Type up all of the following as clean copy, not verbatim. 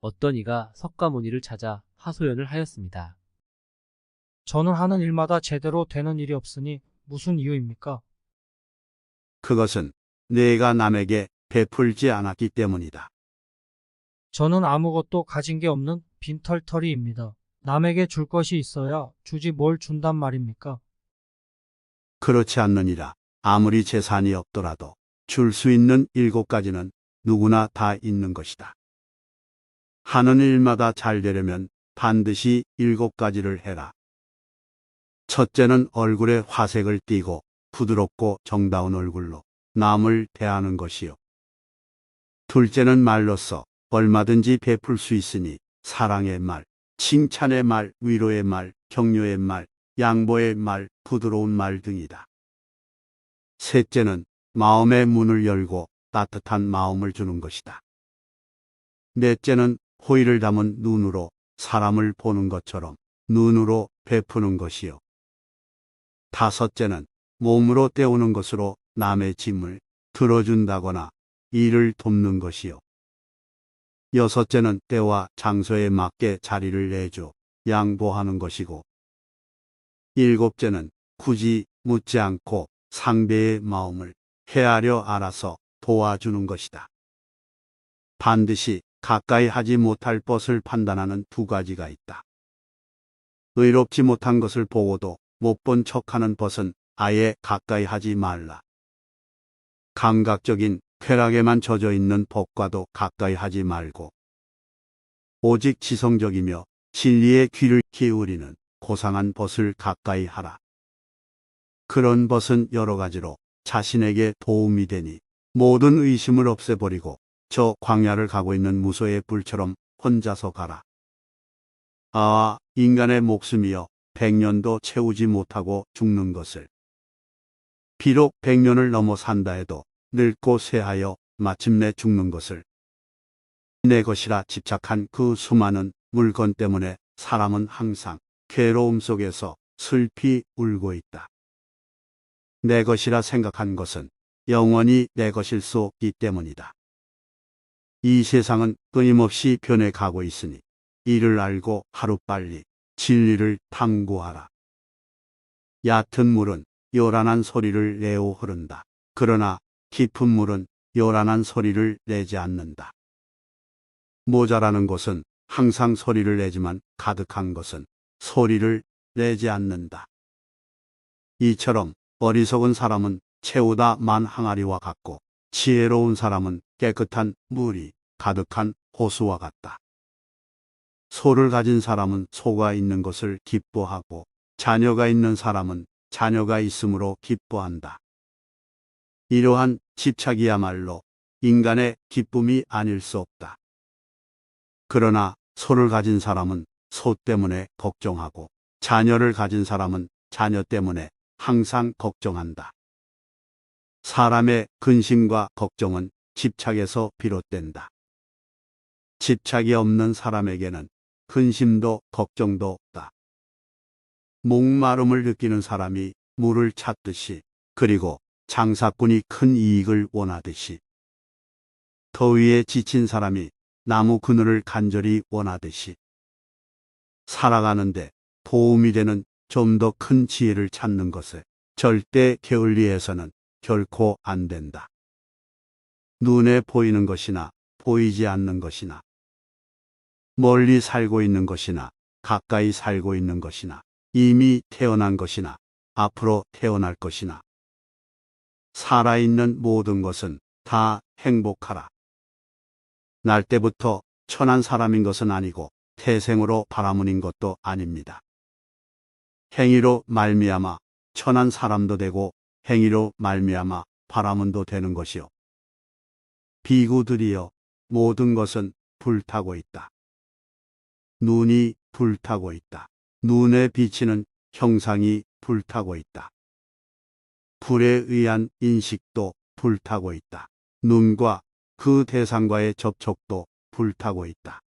어떤 이가 석가모니를 찾아 하소연을 하였습니다. 저는 하는 일마다 제대로 되는 일이 없으니 무슨 이유입니까? 그것은 내가 남에게 베풀지 않았기 때문이다. 저는 아무것도 가진 게 없는 빈털터리입니다. 남에게 줄 것이 있어야 주지 뭘 준단 말입니까? 그렇지 않느니라. 아무리 재산이 없더라도 줄 수 있는 7가지는 누구나 다 있는 것이다. 하는 일마다 잘 되려면 반드시 7가지를 해라. 첫째는 얼굴에 화색을 띠고 부드럽고 정다운 얼굴로 남을 대하는 것이요. 둘째는 말로써 얼마든지 베풀 수 있으니 사랑의 말, 칭찬의 말, 위로의 말, 격려의 말, 양보의 말, 부드러운 말 등이다. 셋째는 마음의 문을 열고 따뜻한 마음을 주는 것이다. 넷째는 호의를 담은 눈으로 사람을 보는 것처럼 눈으로 베푸는 것이요. 다섯째는 몸으로 때우는 것으로 남의 짐을 들어준다거나 일을 돕는 것이요. 여섯째는 때와 장소에 맞게 자리를 내줘 양보하는 것이고, 일곱째는 굳이 묻지 않고 상대의 마음을 헤아려 알아서 도와주는 것이다. 반드시 가까이 하지 못할 것을 판단하는 2가지가 있다. 의롭지 못한 것을 보고도 못 본 척하는 벗은 아예 가까이 하지 말라. 감각적인 쾌락에만 젖어 있는 법과도 가까이 하지 말고, 오직 지성적이며 진리의 귀를 기울이는 고상한 벗을 가까이 하라. 그런 벗은 여러 가지로 자신에게 도움이 되니 모든 의심을 없애버리고 저 광야를 가고 있는 무소의 불처럼 혼자서 가라. 아, 인간의 목숨이여 100년도 채우지 못하고 죽는 것을. 비록 100년을 넘어 산다 해도 늙고 쇠하여 마침내 죽는 것을. 내 것이라 집착한 그 수많은 물건 때문에 사람은 항상 괴로움 속에서 슬피 울고 있다. 내 것이라 생각한 것은 영원히 내 것일 수 없기 때문이다. 이 세상은 끊임없이 변해가고 있으니 이를 알고 하루빨리 진리를 탐구하라. 얕은 물은 요란한 소리를 내어 흐른다. 그러나 깊은 물은 요란한 소리를 내지 않는다. 모자라는 것은 항상 소리를 내지만 가득한 것은 소리를 내지 않는다. 이처럼 어리석은 사람은 채우다 만 항아리와 같고 지혜로운 사람은 깨끗한 물이 가득한 호수와 같다. 소를 가진 사람은 소가 있는 것을 기뻐하고 자녀가 있는 사람은 자녀가 있음으로 기뻐한다. 이러한 집착이야말로 인간의 기쁨이 아닐 수 없다. 그러나 소를 가진 사람은 소 때문에 걱정하고 자녀를 가진 사람은 자녀 때문에 항상 걱정한다. 사람의 근심과 걱정은 집착에서 비롯된다. 집착이 없는 사람에게는 근심도 걱정도 없다. 목마름을 느끼는 사람이 물을 찾듯이, 그리고 장사꾼이 큰 이익을 원하듯이, 더위에 지친 사람이 나무 그늘을 간절히 원하듯이, 살아가는데 도움이 되는 좀 더 큰 지혜를 찾는 것을 절대 게을리해서는 결코 안 된다. 눈에 보이는 것이나 보이지 않는 것이나, 멀리 살고 있는 것이나 가까이 살고 있는 것이나, 이미 태어난 것이나 앞으로 태어날 것이나, 살아있는 모든 것은 다 행복하라. 날 때부터 천한 사람인 것은 아니고 태생으로 바라문인 것도 아닙니다. 행위로 말미암아 천한 사람도 되고 행위로 말미암아 바라문도 되는 것이요. 비구들이여, 모든 것은 불타고 있다. 눈이 불타고 있다. 눈에 비치는 형상이 불타고 있다. 불에 의한 인식도 불타고 있다. 눈과 그 대상과의 접촉도 불타고 있다.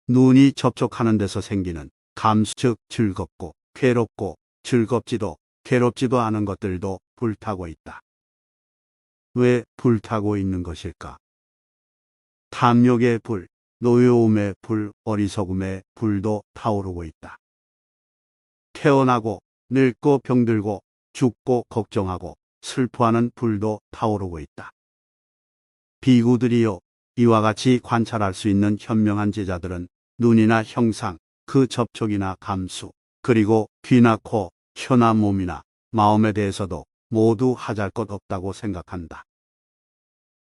눈이 접촉하는 데서 생기는 감수, 즉 즐겁고 괴롭고 즐겁지도 괴롭지도 않은 것들도 불타고 있다. 왜 불타고 있는 것일까? 탐욕의 불, 노여움의 불, 어리석음의 불도 타오르고 있다. 태어나고 늙고 병들고 죽고 걱정하고 슬퍼하는 불도 타오르고 있다. 비구들이요, 이와 같이 관찰할 수 있는 현명한 제자들은 눈이나 형상, 그 접촉이나 감수, 그리고 귀나 코, 혀나 몸이나 마음에 대해서도 모두 하잘 것 없다고 생각한다.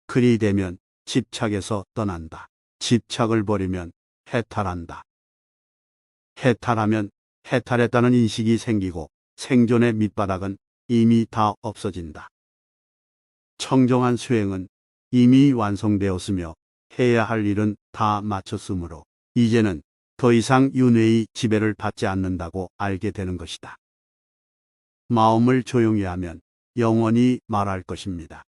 그리 되면 집착에서 떠난다. 집착을 버리면 해탈한다. 해탈하면 해탈했다는 인식이 생기고 생존의 밑바닥은 이미 다 없어진다. 청정한 수행은 이미 완성되었으며 해야 할 일은 다 마쳤으므로 이제는 더 이상 윤회의 지배를 받지 않는다고 알게 되는 것이다. 마음을 조용히 하면 영원히 말할 것입니다.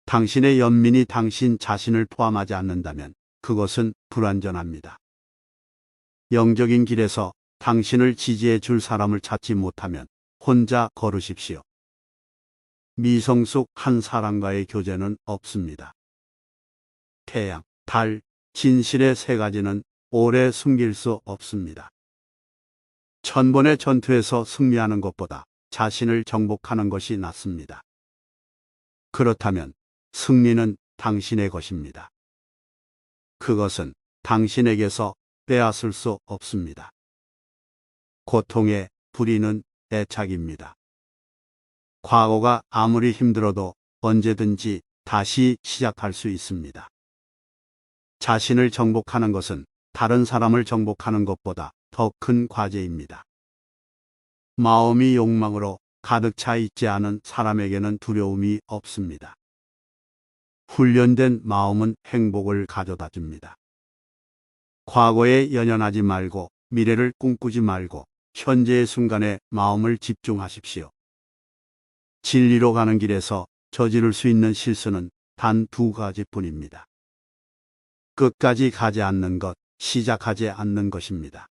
당신의 연민이 당신 자신을 포함하지 않는다면 그것은 불완전합니다. 영적인 길에서 당신을 지지해 줄 사람을 찾지 못하면 혼자 걸으십시오. 미성숙 한 사람과의 교제는 없습니다. 태양, 달, 진실의 세 가지는 오래 숨길 수 없습니다. 천번의 전투에서 승리하는 것보다 자신을 정복하는 것이 낫습니다. 그렇다면 승리는 당신의 것입니다. 그것은 당신에게서 빼앗을 수 없습니다. 고통의 불의는 애착입니다. 과거가 아무리 힘들어도 언제든지 다시 시작할 수 있습니다. 자신을 정복하는 것은 다른 사람을 정복하는 것보다 더 큰 과제입니다. 마음이 욕망으로 가득 차 있지 않은 사람에게는 두려움이 없습니다. 훈련된 마음은 행복을 가져다 줍니다. 과거에 연연하지 말고 미래를 꿈꾸지 말고 현재의 순간에 마음을 집중하십시오. 진리로 가는 길에서 저지를 수 있는 실수는 단 두 가지뿐입니다. 끝까지 가지 않는 것, 시작하지 않는 것입니다.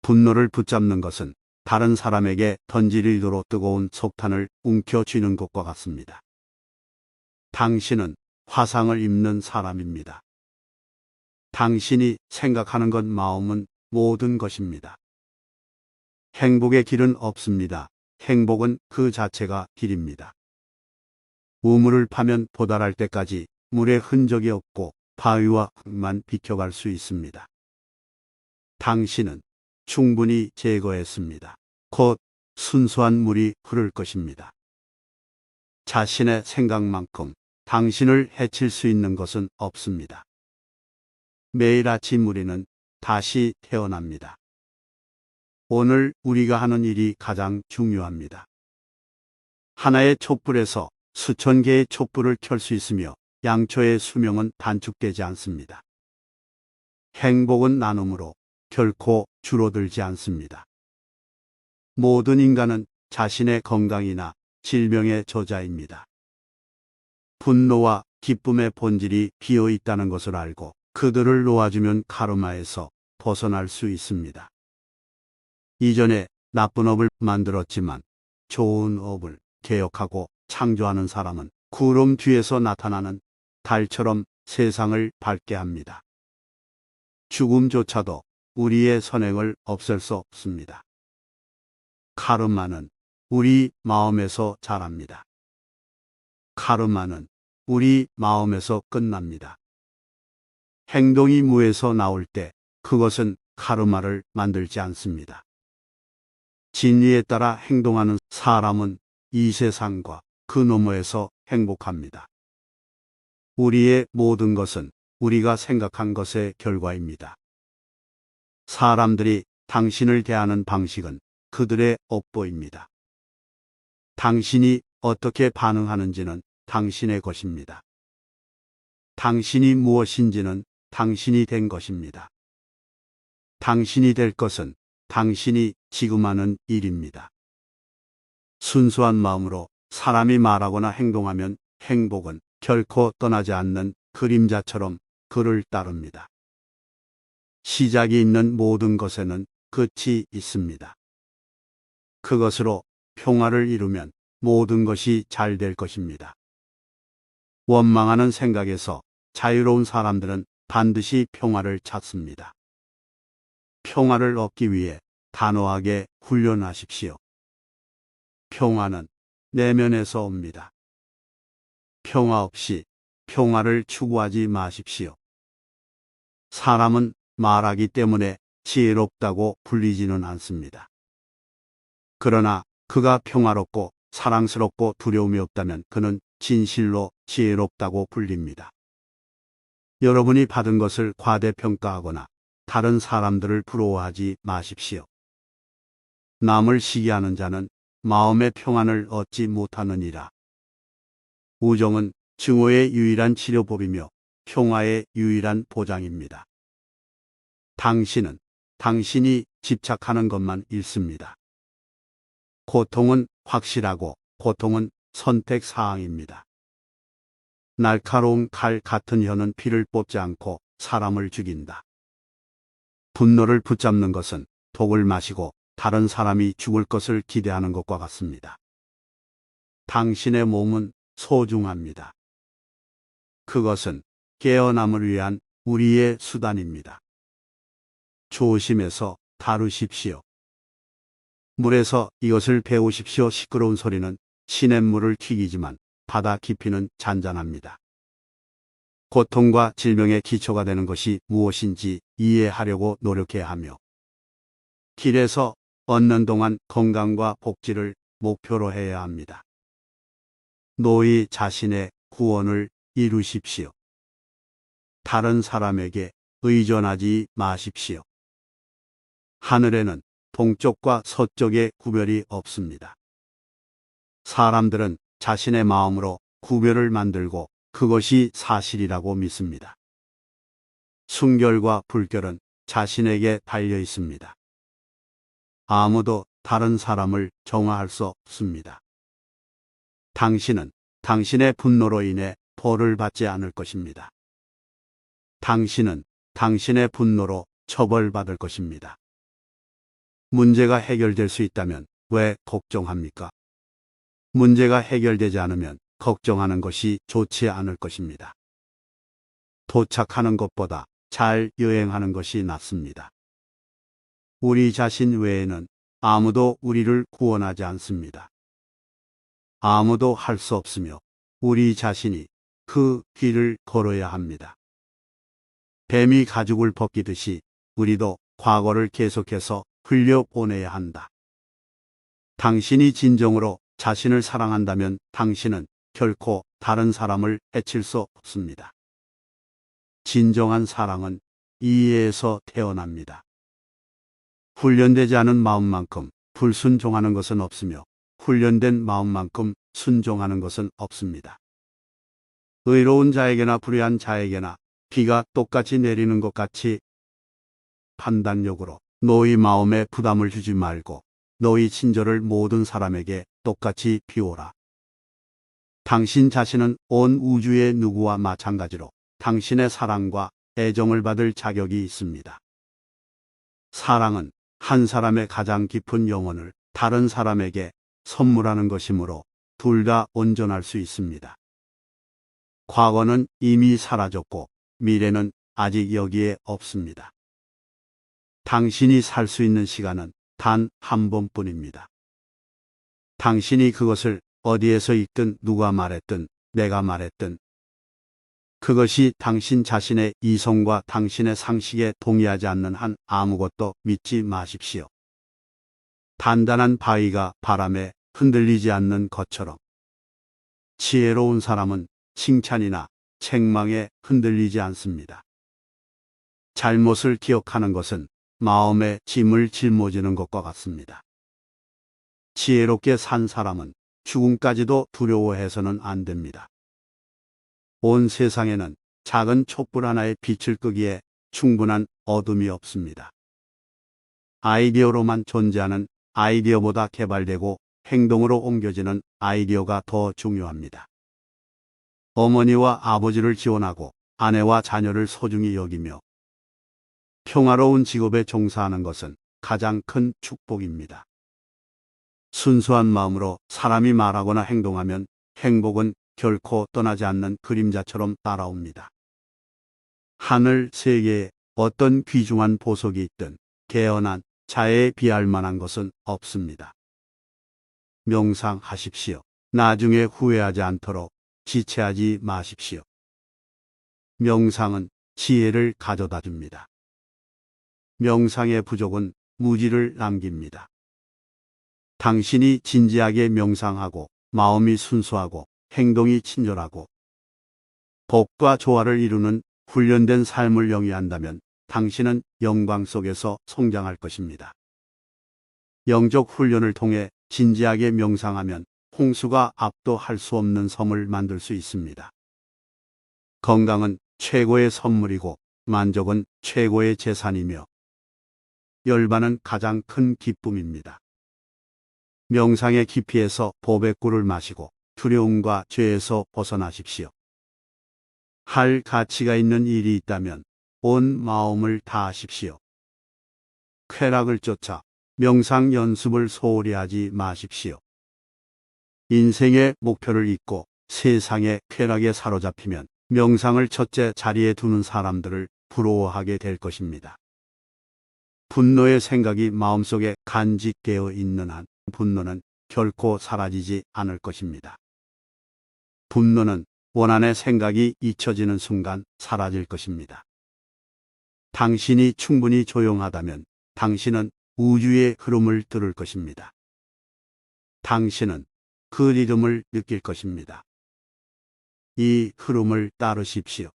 분노를 붙잡는 것은 다른 사람에게 던질 의도로 뜨거운 석탄을 움켜쥐는 것과 같습니다. 당신은 화상을 입는 사람입니다. 당신이 생각하는 것, 마음은 모든 것입니다. 행복의 길은 없습니다. 행복은 그 자체가 길입니다. 우물을 파면 도달할 때까지 물의 흔적이 없고 바위와 흙만 비켜갈 수 있습니다. 당신은 충분히 제거했습니다. 곧 순수한 물이 흐를 것입니다. 자신의 생각만큼 당신을 해칠 수 있는 것은 없습니다. 매일 아침 우리는 다시 태어납니다. 오늘 우리가 하는 일이 가장 중요합니다. 하나의 촛불에서 수천 개의 촛불을 켤 수 있으며 양초의 수명은 단축되지 않습니다. 행복은 나눔으로 결코 줄어들지 않습니다. 모든 인간은 자신의 건강이나 질병의 저자입니다. 분노와 기쁨의 본질이 비어 있다는 것을 알고 그들을 놓아주면 카르마에서 벗어날 수 있습니다. 이전에 나쁜 업을 만들었지만 좋은 업을 개혁하고 창조하는 사람은 구름 뒤에서 나타나는 달처럼 세상을 밝게 합니다. 죽음조차도 우리의 선행을 없앨 수 없습니다. 카르마는 우리 마음에서 자랍니다. 카르마는 우리 마음에서 끝납니다. 행동이 무에서 나올 때 그것은 카르마를 만들지 않습니다. 진리에 따라 행동하는 사람은 이 세상과 그 너머에서 행복합니다. 우리의 모든 것은 우리가 생각한 것의 결과입니다. 사람들이 당신을 대하는 방식은 그들의 업보입니다. 당신이 어떻게 반응하는지는 당신의 것입니다. 당신이 무엇인지는 당신이 된 것입니다. 당신이 될 것은 당신이 지금 하는 일입니다. 순수한 마음으로 사람이 말하거나 행동하면 행복은 결코 떠나지 않는 그림자처럼 그를 따릅니다. 시작이 있는 모든 것에는 끝이 있습니다. 그것으로 평화를 이루면 모든 것이 잘 될 것입니다. 원망하는 생각에서 자유로운 사람들은 반드시 평화를 찾습니다. 평화를 얻기 위해 단호하게 훈련하십시오. 평화는 내면에서 옵니다. 평화 없이 평화를 추구하지 마십시오. 사람은 말하기 때문에 지혜롭다고 불리지는 않습니다. 그러나 그가 평화롭고 사랑스럽고 두려움이 없다면 그는 진실로 지혜롭다고 불립니다. 여러분이 받은 것을 과대평가하거나 다른 사람들을 부러워하지 마십시오. 남을 시기하는 자는 마음의 평안을 얻지 못하느니라. 우정은 증오의 유일한 치료법이며 평화의 유일한 보장입니다. 당신은 당신이 집착하는 것만 잃습니다. 고통은 확실하고 고통은 선택 사항입니다. 날카로운 칼 같은 혀는 피를 뽑지 않고 사람을 죽인다. 분노를 붙잡는 것은 독을 마시고 다른 사람이 죽을 것을 기대하는 것과 같습니다. 당신의 몸은 소중합니다. 그것은 깨어남을 위한 우리의 수단입니다. 조심해서 다루십시오. 물에서 이것을 배우십시오. 시끄러운 소리는 시냇물을 튀기지만 바다 깊이는 잔잔합니다. 고통과 질병의 기초가 되는 것이 무엇인지 이해하려고 노력해야 하며 길에서 얻는 동안 건강과 복지를 목표로 해야 합니다. 너희 자신의 구원을 이루십시오. 다른 사람에게 의존하지 마십시오. 하늘에는 동쪽과 서쪽의 구별이 없습니다. 사람들은 자신의 마음으로 구별을 만들고 그것이 사실이라고 믿습니다. 순결과 불결은 자신에게 달려 있습니다. 아무도 다른 사람을 정화할 수 없습니다. 당신은 당신의 분노로 인해 벌을 받지 않을 것입니다. 당신은 당신의 분노로 처벌받을 것입니다. 문제가 해결될 수 있다면 왜 걱정합니까? 문제가 해결되지 않으면 걱정하는 것이 좋지 않을 것입니다. 도착하는 것보다 잘 여행하는 것이 낫습니다. 우리 자신 외에는 아무도 우리를 구원하지 않습니다. 아무도 할 수 없으며 우리 자신이 그 길을 걸어야 합니다. 뱀이 가죽을 벗기듯이 우리도 과거를 계속해서 흘려보내야 한다. 당신이 진정으로 자신을 사랑한다면 당신은 결코 다른 사람을 해칠 수 없습니다. 진정한 사랑은 이해에서 태어납니다. 훈련되지 않은 마음만큼 불순종하는 것은 없으며 훈련된 마음만큼 순종하는 것은 없습니다. 의로운 자에게나 불의한 자에게나 비가 똑같이 내리는 것 같이 판단력으로 너희 마음에 부담을 주지 말고 너희 친절을 모든 사람에게 똑같이 비워라. 당신 자신은 온 우주의 누구와 마찬가지로 당신의 사랑과 애정을 받을 자격이 있습니다. 사랑은 한 사람의 가장 깊은 영혼을 다른 사람에게 선물하는 것이므로 둘 다 온전할 수 있습니다. 과거는 이미 사라졌고 미래는 아직 여기에 없습니다. 당신이 살 수 있는 시간은 단 한 번뿐입니다. 당신이 그것을 어디에서 있든 누가 말했든 내가 말했든 그것이 당신 자신의 이성과 당신의 상식에 동의하지 않는 한 아무것도 믿지 마십시오. 단단한 바위가 바람에 흔들리지 않는 것처럼 지혜로운 사람은 칭찬이나 책망에 흔들리지 않습니다. 잘못을 기억하는 것은 마음에 짐을 짊어지는 것과 같습니다. 지혜롭게 산 사람은 죽음까지도 두려워해서는 안 됩니다. 온 세상에는 작은 촛불 하나의 빛을 끄기에 충분한 어둠이 없습니다. 아이디어로만 존재하는 아이디어보다 개발되고 행동으로 옮겨지는 아이디어가 더 중요합니다. 어머니와 아버지를 지원하고 아내와 자녀를 소중히 여기며 평화로운 직업에 종사하는 것은 가장 큰 축복입니다. 순수한 마음으로 사람이 말하거나 행동하면 행복은 결코 떠나지 않는 그림자처럼 따라옵니다. 하늘 세계에 어떤 귀중한 보석이 있든 개헌한 자에 비할 만한 것은 없습니다. 명상하십시오. 나중에 후회하지 않도록 지체하지 마십시오. 명상은 지혜를 가져다 줍니다. 명상의 부족은 무지를 남깁니다. 당신이 진지하게 명상하고 마음이 순수하고 행동이 친절하고 복과 조화를 이루는 훈련된 삶을 영위한다면 당신은 영광 속에서 성장할 것입니다. 영적 훈련을 통해 진지하게 명상하면 홍수가 압도할 수 없는 섬을 만들 수 있습니다. 건강은 최고의 선물이고 만족은 최고의 재산이며 열반은 가장 큰 기쁨입니다. 명상의 깊이에서 법의 꿀을 마시고 두려움과 죄에서 벗어나십시오. 할 가치가 있는 일이 있다면 온 마음을 다하십시오. 쾌락을 쫓아 명상 연습을 소홀히 하지 마십시오. 인생의 목표를 잊고 세상의 쾌락에 사로잡히면 명상을 첫째 자리에 두는 사람들을 부러워하게 될 것입니다. 분노의 생각이 마음속에 간직되어 있는 한 분노는 결코 사라지지 않을 것입니다. 분노는 원한의 생각이 잊혀지는 순간 사라질 것입니다. 당신이 충분히 조용하다면 당신은 우주의 흐름을 들을 것입니다. 당신은 그 리듬을 느낄 것입니다. 이 흐름을 따르십시오.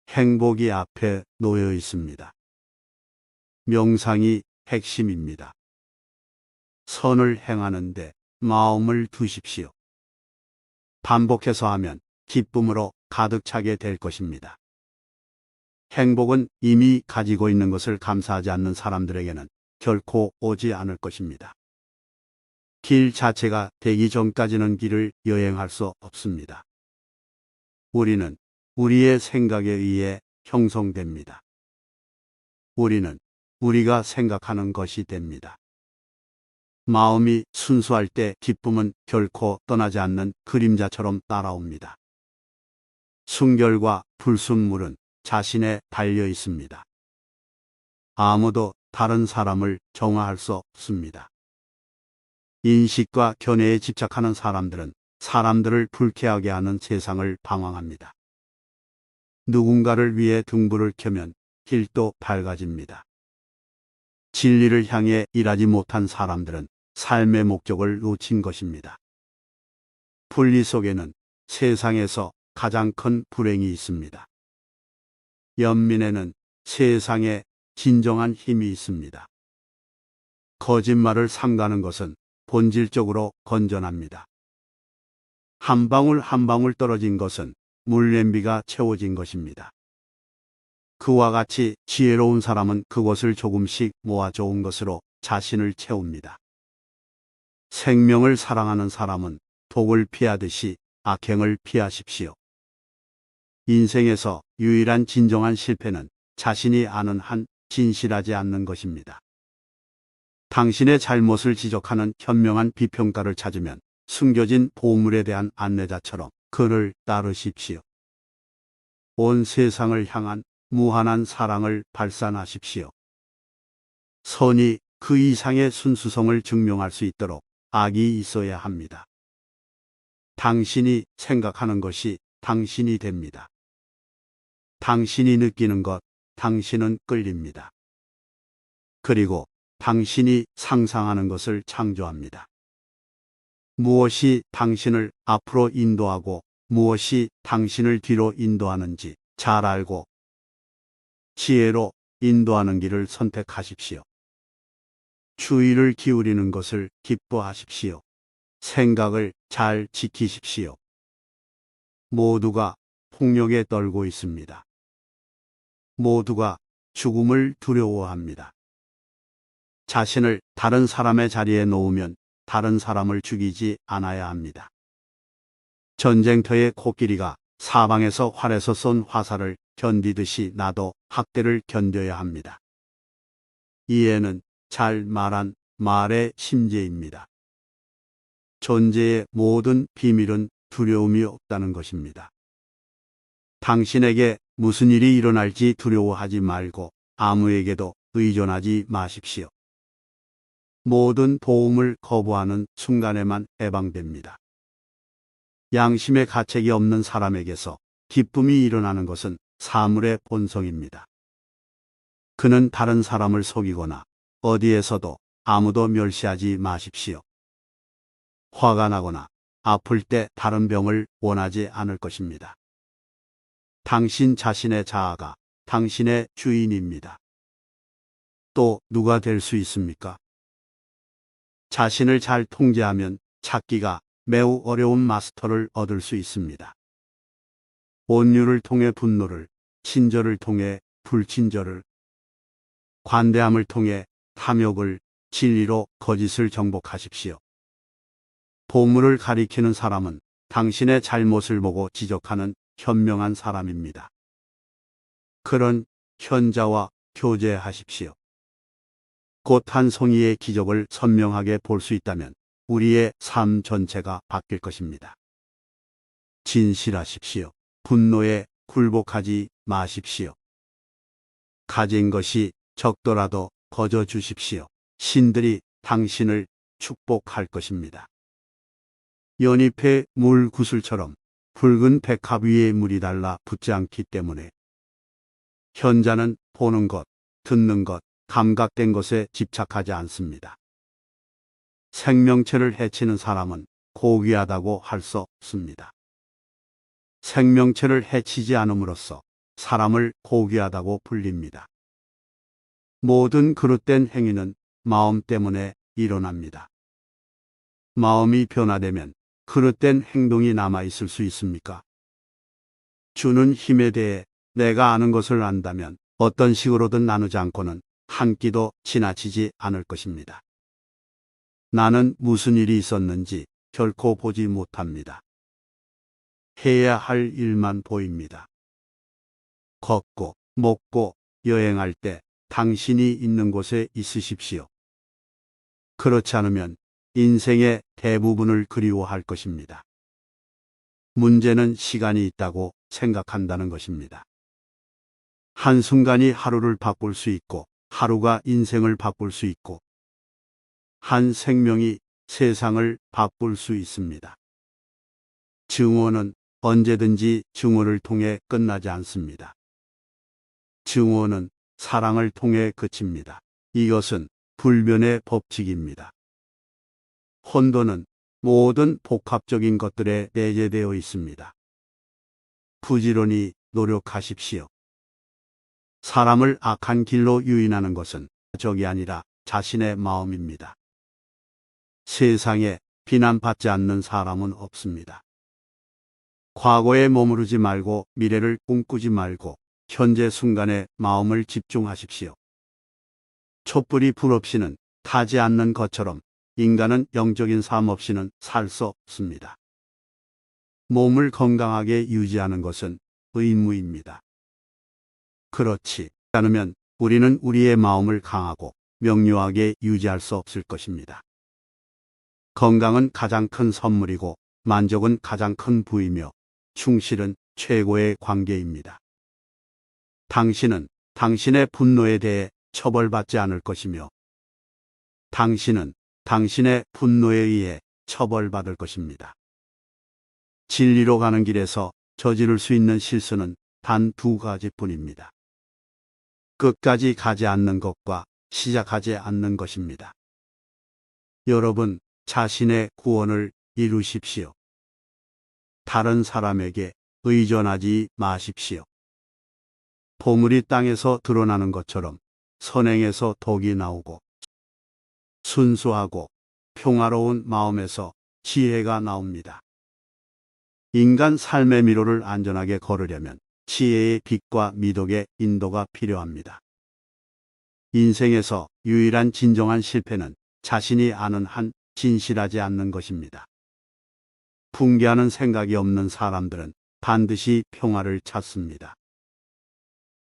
행복이 앞에 놓여 있습니다. 명상이 핵심입니다. 선을 행하는데 마음을 두십시오. 반복해서 하면 기쁨으로 가득 차게 될 것입니다. 행복은 이미 가지고 있는 것을 감사하지 않는 사람들에게는 결코 오지 않을 것입니다. 길 자체가 되기 전까지는 길을 여행할 수 없습니다. 우리는 우리의 생각에 의해 형성됩니다. 우리는 우리가 생각하는 것이 됩니다. 마음이 순수할 때 기쁨은 결코 떠나지 않는 그림자처럼 따라옵니다. 순결과 불순물은 자신에 달려 있습니다. 아무도 다른 사람을 정화할 수 없습니다. 인식과 견해에 집착하는 사람들은 사람들을 불쾌하게 하는 세상을 방황합니다. 누군가를 위해 등불을 켜면 길도 밝아집니다. 진리를 향해 일하지 못한 사람들은 삶의 목적을 놓친 것입니다. 분리 속에는 세상에서 가장 큰 불행이 있습니다. 연민에는 세상에 진정한 힘이 있습니다. 거짓말을 삼가는 것은 본질적으로 건전합니다. 한 방울 한 방울 떨어진 것은 물냄비가 채워진 것입니다. 그와 같이 지혜로운 사람은 그것을 조금씩 모아 좋은 것으로 자신을 채웁니다. 생명을 사랑하는 사람은 독을 피하듯이 악행을 피하십시오. 인생에서 유일한 진정한 실패는 자신이 아는 한 진실하지 않는 것입니다. 당신의 잘못을 지적하는 현명한 비평가를 찾으면 숨겨진 보물에 대한 안내자처럼 그를 따르십시오. 온 세상을 향한 무한한 사랑을 발산하십시오. 선이 그 이상의 순수성을 증명할 수 있도록 악이 있어야 합니다. 당신이 생각하는 것이 당신이 됩니다. 당신이 느끼는 것, 당신은 끌립니다. 그리고 당신이 상상하는 것을 창조합니다. 무엇이 당신을 앞으로 인도하고 무엇이 당신을 뒤로 인도하는지 잘 알고 지혜로 인도하는 길을 선택하십시오. 주의를 기울이는 것을 기뻐하십시오. 생각을 잘 지키십시오. 모두가 폭력에 떨고 있습니다. 모두가 죽음을 두려워합니다. 자신을 다른 사람의 자리에 놓으면 다른 사람을 죽이지 않아야 합니다. 전쟁터의 코끼리가 사방에서 활에서 쏜 화살을 견디듯이 나도 학대를 견뎌야 합니다. 이해는 잘 말한 말의 심재입니다. 존재의 모든 비밀은 두려움이 없다는 것입니다. 당신에게 무슨 일이 일어날지 두려워하지 말고 아무에게도 의존하지 마십시오. 모든 도움을 거부하는 순간에만 해방됩니다. 양심의 가책이 없는 사람에게서 기쁨이 일어나는 것은 사물의 본성입니다. 그는 다른 사람을 속이거나 어디에서도 아무도 멸시하지 마십시오. 화가 나거나 아플 때 다른 병을 원하지 않을 것입니다. 당신 자신의 자아가 당신의 주인입니다. 또 누가 될 수 있습니까? 자신을 잘 통제하면 찾기가 매우 어려운 마스터를 얻을 수 있습니다. 온유를 통해 분노를, 친절을 통해 불친절을, 관대함을 통해 탐욕을, 진리로 거짓을 정복하십시오. 보물을 가리키는 사람은 당신의 잘못을 보고 지적하는 현명한 사람입니다. 그런 현자와 교제하십시오. 곧 한 송이의 기적을 선명하게 볼 수 있다면 우리의 삶 전체가 바뀔 것입니다. 진실하십시오. 분노에 굴복하지 마십시오. 가진 것이 적더라도 거저 주십시오. 신들이 당신을 축복할 것입니다. 연잎의 물 구슬처럼 붉은 백합 위에 물이 달라 붙지 않기 때문에 현자는 보는 것, 듣는 것, 감각된 것에 집착하지 않습니다. 생명체를 해치는 사람은 고귀하다고 할 수 없습니다. 생명체를 해치지 않음으로써 사람을 고귀하다고 불립니다. 모든 그릇된 행위는 마음 때문에 일어납니다. 마음이 변화되면 그릇된 행동이 남아있을 수 있습니까? 주는 힘에 대해 내가 아는 것을 안다면 어떤 식으로든 나누지 않고는 한 끼도 지나치지 않을 것입니다. 나는 무슨 일이 있었는지 결코 보지 못합니다. 해야 할 일만 보입니다. 걷고, 먹고, 여행할 때 당신이 있는 곳에 있으십시오. 그렇지 않으면 인생의 대부분을 그리워할 것입니다. 문제는 시간이 있다고 생각한다는 것입니다. 한순간이 하루를 바꿀 수 있고, 하루가 인생을 바꿀 수 있고, 한 생명이 세상을 바꿀 수 있습니다. 증오는 언제든지 증오를 통해 끝나지 않습니다. 증오는 사랑을 통해 그칩니다. 이것은 불변의 법칙입니다. 혼돈은 모든 복합적인 것들에 내재되어 있습니다. 부지런히 노력하십시오. 사람을 악한 길로 유인하는 것은 적이 아니라 자신의 마음입니다. 세상에 비난받지 않는 사람은 없습니다. 과거에 머무르지 말고 미래를 꿈꾸지 말고 현재 순간에 마음을 집중하십시오. 촛불이 불 없이는 타지 않는 것처럼 인간은 영적인 삶 없이는 살 수 없습니다. 몸을 건강하게 유지하는 것은 의무입니다. 그렇지 않으면 우리는 우리의 마음을 강하고 명료하게 유지할 수 없을 것입니다. 건강은 가장 큰 선물이고 만족은 가장 큰 부이며 충실은 최고의 관계입니다. 당신은 당신의 분노에 대해 처벌받지 않을 것이며 당신은 당신의 분노에 의해 처벌받을 것입니다. 진리로 가는 길에서 저지를 수 있는 실수는 단 두 가지뿐입니다. 끝까지 가지 않는 것과 시작하지 않는 것입니다. 여러분 자신의 구원을 이루십시오. 다른 사람에게 의존하지 마십시오. 보물이 땅에서 드러나는 것처럼 선행에서 덕이 나오고 순수하고 평화로운 마음에서 지혜가 나옵니다. 인간 삶의 미로를 안전하게 걸으려면 지혜의 빛과 미덕의 인도가 필요합니다. 인생에서 유일한 진정한 실패는 자신이 아는 한 진실하지 않는 것입니다. 붕괴하는 생각이 없는 사람들은 반드시 평화를 찾습니다.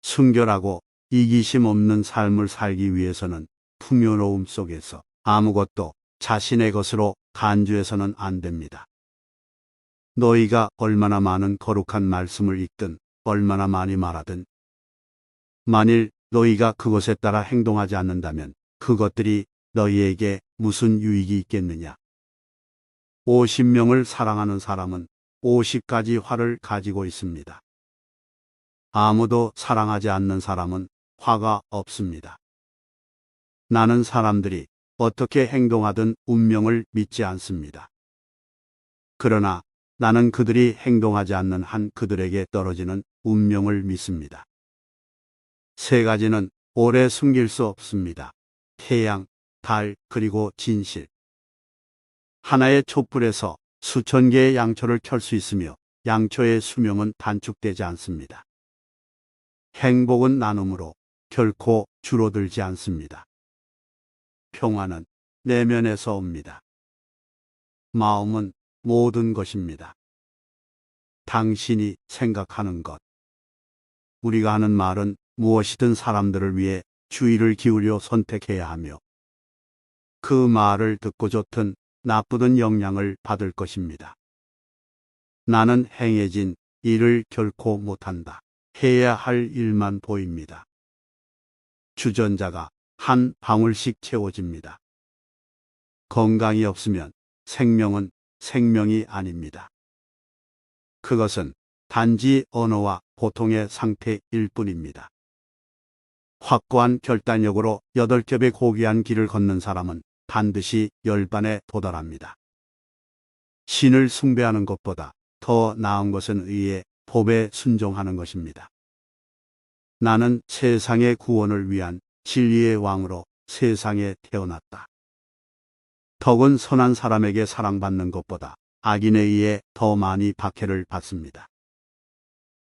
순결하고 이기심 없는 삶을 살기 위해서는 풍요로움 속에서 아무것도 자신의 것으로 간주해서는 안 됩니다. 너희가 얼마나 많은 거룩한 말씀을 읽든 얼마나 많이 말하든 만일 너희가 그것에 따라 행동하지 않는다면 그것들이 너희에게 무슨 유익이 있겠느냐. 50명을 사랑하는 사람은 50가지 화를 가지고 있습니다. 아무도 사랑하지 않는 사람은 화가 없습니다. 나는 사람들이 어떻게 행동하든 운명을 믿지 않습니다. 그러나 나는 그들이 행동하지 않는 한 그들에게 떨어지는 운명을 믿습니다. 세 가지는 오래 숨길 수 없습니다. 태양, 달, 그리고 진실. 하나의 촛불에서 수천 개의 양초를 켤 수 있으며 양초의 수명은 단축되지 않습니다. 행복은 나눔으로 결코 줄어들지 않습니다. 평화는 내면에서 옵니다. 마음은 모든 것입니다. 당신이 생각하는 것. 우리가 하는 말은 무엇이든 사람들을 위해 주의를 기울여 선택해야 하며 그 말을 듣고 좋든 나쁘든 영향을 받을 것입니다. 나는 행해진 일을 결코 못한다. 해야 할 일만 보입니다. 주전자가 한 방울씩 채워집니다. 건강이 없으면 생명은 생명이 아닙니다. 그것은 단지 언어와 고통의 상태일 뿐입니다. 확고한 결단력으로 8겹의 고귀한 길을 걷는 사람은 반드시 열반에 도달합니다. 신을 숭배하는 것보다 더 나은 것은 의의 법에 순종하는 것입니다. 나는 세상의 구원을 위한 진리의 왕으로 세상에 태어났다. 덕은 선한 사람에게 사랑받는 것보다 악인에 의해 더 많이 박해를 받습니다.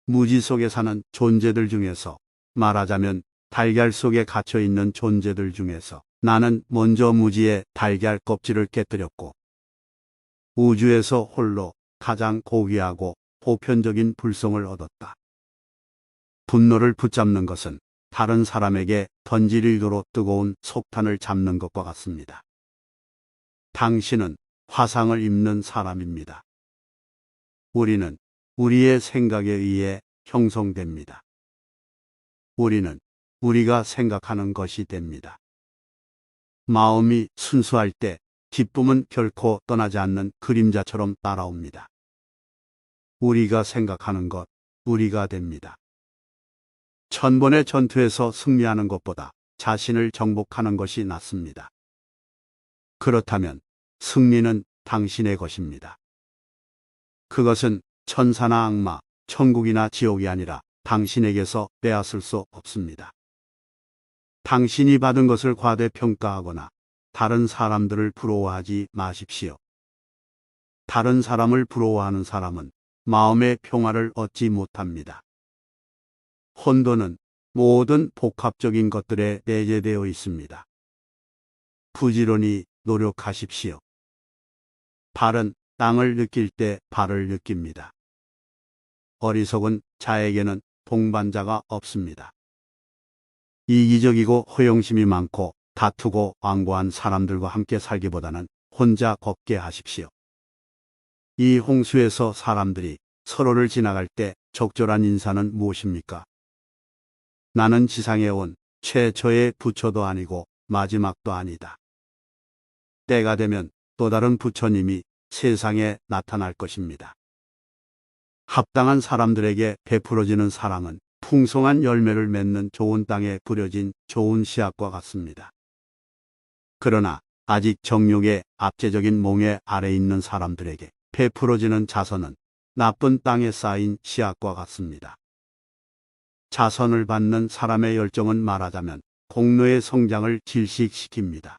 무지 속에 사는 존재들 중에서 말하자면 달걀 속에 갇혀 있는 존재들 중에서 나는 먼저 무지의 달걀 껍질을 깨뜨렸고 우주에서 홀로 가장 고귀하고 보편적인 불성을 얻었다. 분노를 붙잡는 것은 다른 사람에게 던질 의도로 뜨거운 속탄을 잡는 것과 같습니다. 당신은 화상을 입는 사람입니다. 우리는 우리의 생각에 의해 형성됩니다. 우리는 우리가 생각하는 것이 됩니다. 마음이 순수할 때 기쁨은 결코 떠나지 않는 그림자처럼 따라옵니다. 우리가 생각하는 것, 우리가 됩니다. 1000번의 전투에서 승리하는 것보다 자신을 정복하는 것이 낫습니다. 그렇다면 승리는 당신의 것입니다. 그것은 천사나 악마, 천국이나 지옥이 아니라 당신에게서 빼앗을 수 없습니다. 당신이 받은 것을 과대평가하거나 다른 사람들을 부러워하지 마십시오. 다른 사람을 부러워하는 사람은 마음의 평화를 얻지 못합니다. 혼돈은 모든 복합적인 것들에 내재되어 있습니다. 부지런히 노력하십시오. 발은 땅을 느낄 때 발을 느낍니다. 어리석은 자에게는 동반자가 없습니다. 이기적이고 허영심이 많고 다투고 완고한 사람들과 함께 살기보다는 혼자 걷게 하십시오. 이 홍수에서 사람들이 서로를 지나갈 때 적절한 인사는 무엇입니까? 나는 지상에 온 최초의 부처도 아니고 마지막도 아니다. 때가 되면 또 다른 부처님이 세상에 나타날 것입니다. 합당한 사람들에게 베풀어지는 사랑은 풍성한 열매를 맺는 좋은 땅에 부려진 좋은 씨앗과 같습니다. 그러나 아직 정욕의 압제적인 몽에 아래 있는 사람들에게 베풀어지는 자선은 나쁜 땅에 쌓인 씨앗과 같습니다. 자선을 받는 사람의 열정은 말하자면 공로의 성장을 질식시킵니다.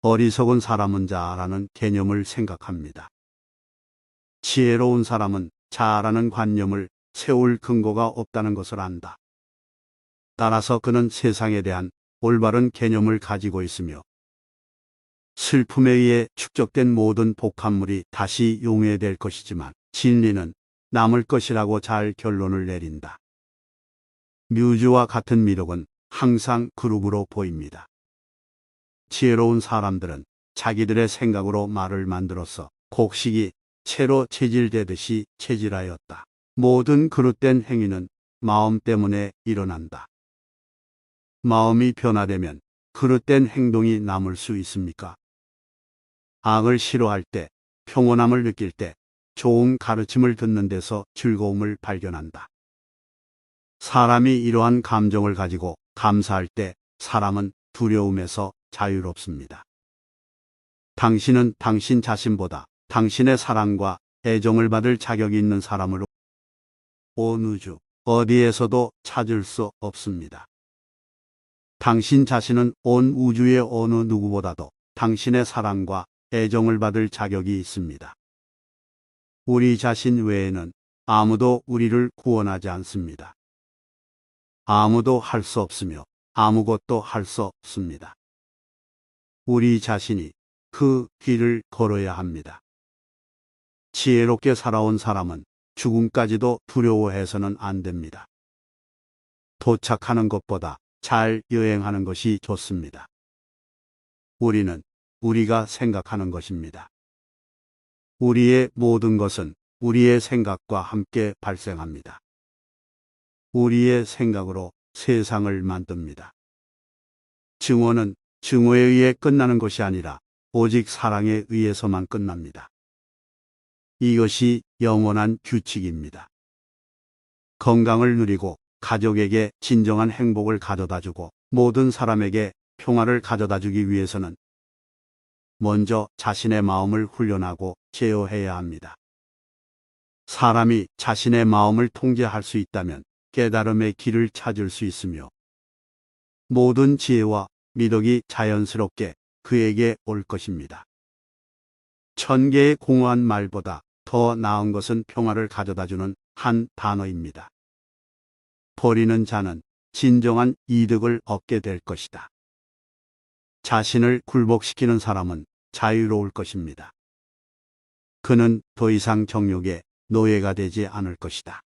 어리석은 사람은 자아라는 개념을 생각합니다. 지혜로운 사람은 자아라는 관념을 세울 근거가 없다는 것을 안다. 따라서 그는 세상에 대한 올바른 개념을 가지고 있으며 슬픔에 의해 축적된 모든 복합물이 다시 용해될 것이지만 진리는 남을 것이라고 잘 결론을 내린다. 뮤즈와 같은 미덕은 항상 그룹으로 보입니다. 지혜로운 사람들은 자기들의 생각으로 말을 만들어서 곡식이 채로 체질되듯이 체질하였다. 모든 그릇된 행위는 마음 때문에 일어난다. 마음이 변화되면 그릇된 행동이 남을 수 있습니까? 악을 싫어할 때, 평온함을 느낄 때, 좋은 가르침을 듣는 데서 즐거움을 발견한다. 사람이 이러한 감정을 가지고 감사할 때 사람은 두려움에서 자유롭습니다. 당신은 당신 자신보다 당신의 사랑과 애정을 받을 자격이 있는 사람으로 온 우주 어디에서도 찾을 수 없습니다. 당신 자신은 온 우주의 어느 누구보다도 당신의 사랑과 애정을 받을 자격이 있습니다. 우리 자신 외에는 아무도 우리를 구원하지 않습니다. 아무도 할 수 없으며 아무것도 할 수 없습니다. 우리 자신이 그 길을 걸어야 합니다. 지혜롭게 살아온 사람은 죽음까지도 두려워해서는 안 됩니다. 도착하는 것보다 잘 여행하는 것이 좋습니다. 우리는 우리가 생각하는 것입니다. 우리의 모든 것은 우리의 생각과 함께 발생합니다. 우리의 생각으로 세상을 만듭니다. 증오는 증오에 의해 끝나는 것이 아니라 오직 사랑에 의해서만 끝납니다. 이것이 영원한 규칙입니다. 건강을 누리고 가족에게 진정한 행복을 가져다주고 모든 사람에게 평화를 가져다주기 위해서는 먼저 자신의 마음을 훈련하고 제어해야 합니다. 사람이 자신의 마음을 통제할 수 있다면 깨달음의 길을 찾을 수 있으며 모든 지혜와 미덕이 자연스럽게 그에게 올 것입니다. 1000개의 공허한 말보다 더 나은 것은 평화를 가져다주는 한 단어입니다. 버리는 자는 진정한 이득을 얻게 될 것이다. 자신을 굴복시키는 사람은 자유로울 것입니다. 그는 더 이상 정욕의 노예가 되지 않을 것이다.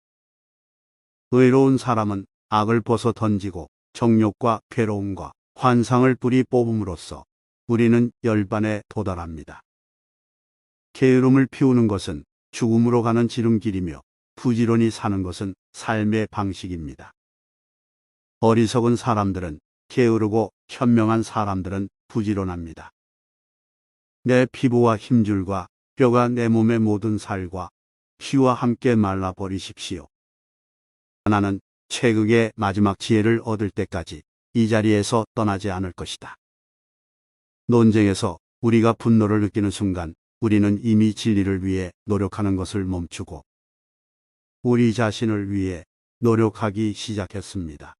의로운 사람은 악을 벗어 던지고 정욕과 괴로움과 환상을 뿌리 뽑음으로써 우리는 열반에 도달합니다. 게으름을 피우는 것은 죽음으로 가는 지름길이며 부지런히 사는 것은 삶의 방식입니다. 어리석은 사람들은 게으르고 현명한 사람들은 부지런합니다. 내 피부와 힘줄과 뼈가 내 몸의 모든 살과 피와 함께 말라버리십시오. 나는 최극의 마지막 지혜를 얻을 때까지 이 자리에서 떠나지 않을 것이다. 논쟁에서 우리가 분노를 느끼는 순간 우리는 이미 진리를 위해 노력하는 것을 멈추고 우리 자신을 위해 노력하기 시작했습니다.